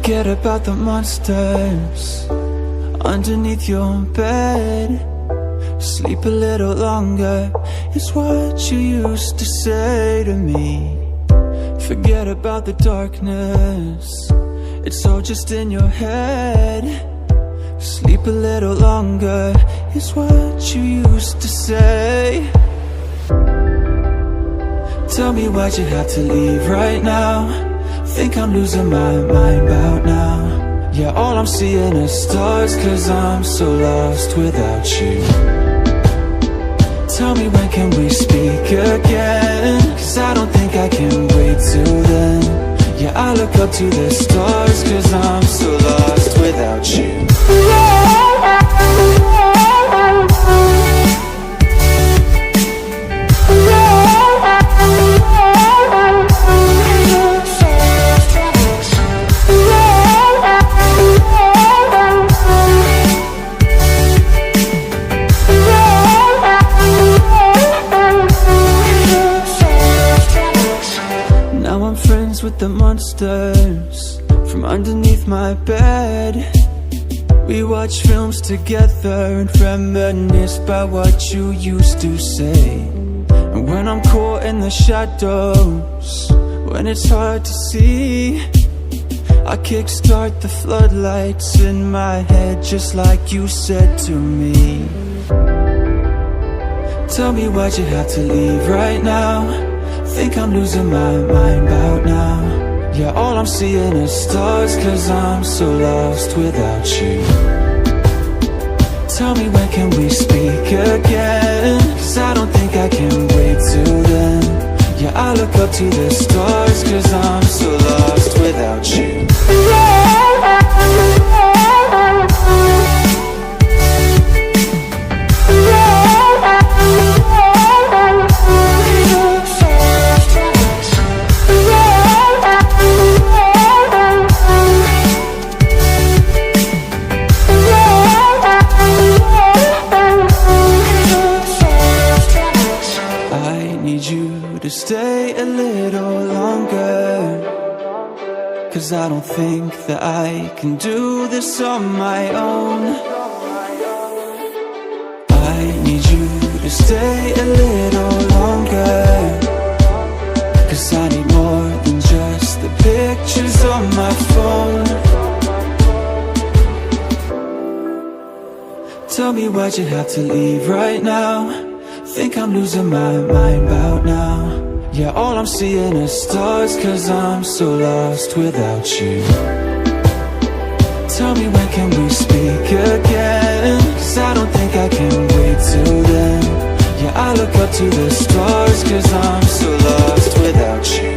Forget about the monsters underneath your bed. Sleep a little longer is what you used to say to me. Forget about the darkness, it's all just in your head. Sleep a little longer is what you used to say. Tell me why'd you have to leave right now? Think I'm losing my mind about now. Yeah, all I'm seeing is stars, 'cause I'm so lost without you. Tell me when can we speak again? 'Cause I don't think I can wait till then. Yeah, I look up to the stars, 'cause I'm so lost without you. With the monsters from underneath my bed. We watch films together and reminisce by what you used to say. And when I'm caught in the shadows, when it's hard to see, I kickstart the floodlights in my head, just like you said to me. Tell me why'd you have to leave right now? Think I'm losing my mind about now. Yeah, all I'm seeing is stars, 'cause I'm so lost without you. Tell me when can we speak again? 'Cause I don't think I can wait till then. Yeah, I look up to the stars, 'cause I'm so lost without you. To stay a little longer, 'cause I don't think that I can do this on my own. I need you to stay a little longer, 'cause I need more than just the pictures on my phone. Tell me why'd you have to leave right now? Think I'm losing my mind about now. Yeah, all I'm seeing is stars, 'cause I'm so lost without you. Tell me when can we speak again? 'Cause I don't think I can wait till then. Yeah, I look up to the stars, 'cause I'm so lost without you.